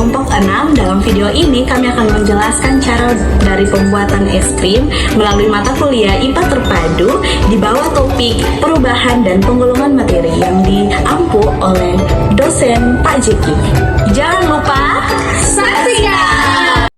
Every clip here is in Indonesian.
kelompok 6. Dalam video ini kami akan menjelaskan cara dari pembuatan es krim melalui mata kuliah IPA terpadu di bawah topik perubahan dan penggolongan materi yang diampu oleh dosen Pak Jeki. Jangan lupa saksikan!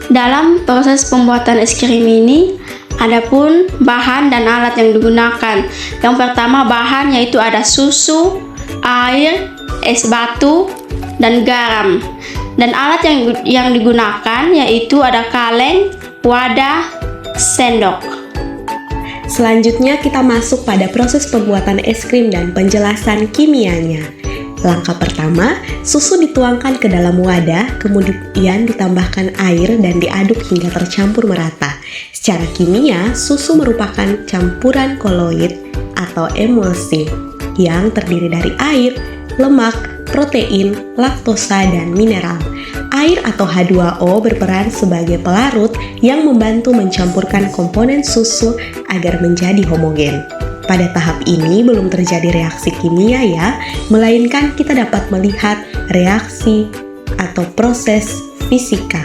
Dalam proses pembuatan es krim ini, adapun bahan dan alat yang digunakan. Yang pertama bahan yaitu ada susu, air, es batu, dan garam. Dan alat yang digunakan yaitu ada kaleng, wadah, sendok. Selanjutnya kita masuk pada proses pembuatan es krim dan penjelasan kimianya. Langkah pertama, susu dituangkan ke dalam wadah, kemudian ditambahkan air dan diaduk hingga tercampur merata. Secara kimia, susu merupakan campuran koloid atau emulsi yang terdiri dari air, lemak, protein, laktosa, dan mineral. Air atau H2O berperan sebagai pelarut yang membantu mencampurkan komponen susu agar menjadi homogen. Pada tahap ini belum terjadi reaksi kimia ya, melainkan kita dapat melihat reaksi atau proses fisika.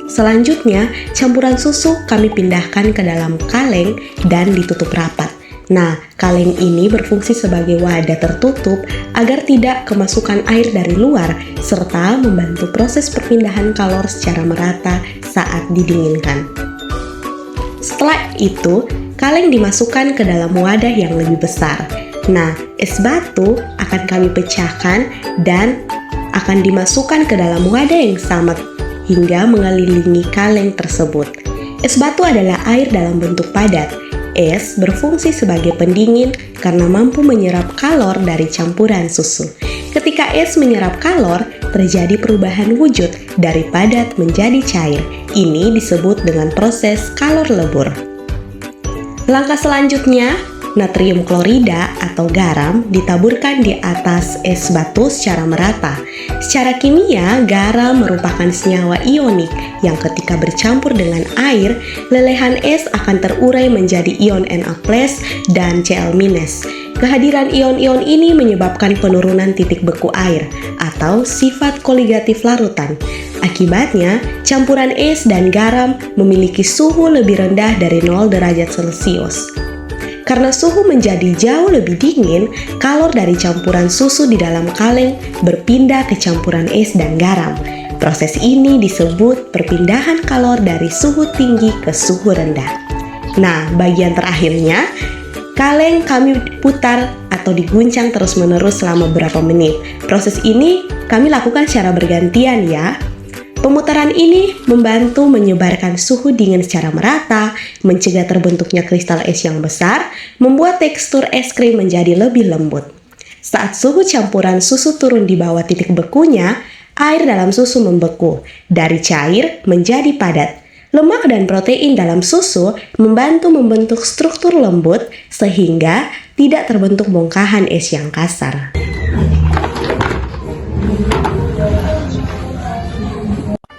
Selanjutnya, campuran susu kami pindahkan ke dalam kaleng dan ditutup rapat. Nah, kaleng ini berfungsi sebagai wadah tertutup agar tidak kemasukan air dari luar, serta membantu proses perpindahan kalor secara merata saat didinginkan. Setelah itu, kaleng dimasukkan ke dalam wadah yang lebih besar. Nah, es batu akan kami pecahkan dan akan dimasukkan ke dalam wadah yang sama hingga mengelilingi kaleng tersebut. Es batu adalah air dalam bentuk padat. Es berfungsi sebagai pendingin karena mampu menyerap kalor dari campuran susu. Ketika es menyerap kalor, terjadi perubahan wujud dari padat menjadi cair. Ini disebut dengan proses kalor lebur. Langkah selanjutnya, natrium klorida atau garam ditaburkan di atas es batu secara merata. Secara kimia, garam merupakan senyawa ionik yang ketika bercampur dengan air, lelehan es akan terurai menjadi ion Na+ dan Cl-. Kehadiran ion-ion ini menyebabkan penurunan titik beku air atau sifat koligatif larutan. Akibatnya, campuran es dan garam memiliki suhu lebih rendah dari 0 derajat Celcius. Karena suhu menjadi jauh lebih dingin, kalor dari campuran susu di dalam kaleng berpindah ke campuran es dan garam. Proses ini disebut perpindahan kalor dari suhu tinggi ke suhu rendah. Nah, bagian terakhirnya, kaleng kami putar atau diguncang terus-menerus selama beberapa menit. Proses ini kami lakukan secara bergantian ya. Pemutaran ini membantu menyebarkan suhu dingin secara merata, mencegah terbentuknya kristal es yang besar, membuat tekstur es krim menjadi lebih lembut. Saat suhu campuran susu turun di bawah titik bekunya, air dalam susu membeku, dari cair menjadi padat. Lemak dan protein dalam susu membantu membentuk struktur lembut sehingga tidak terbentuk bongkahan es yang kasar.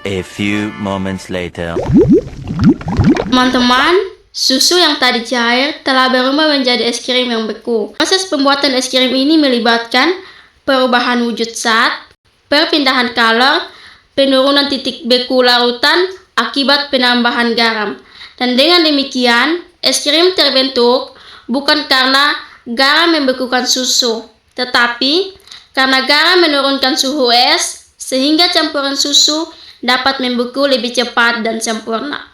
A few moments later. Teman-teman, susu yang tadi cair telah berubah menjadi es krim yang beku. Proses pembuatan es krim ini melibatkan perubahan wujud zat, perpindahan kalor, penurunan titik beku larutan akibat penambahan garam. Dan dengan demikian, es krim terbentuk bukan karena garam membekukan susu, tetapi karena garam menurunkan suhu es sehingga campuran susu dapat membeku lebih cepat dan sempurna.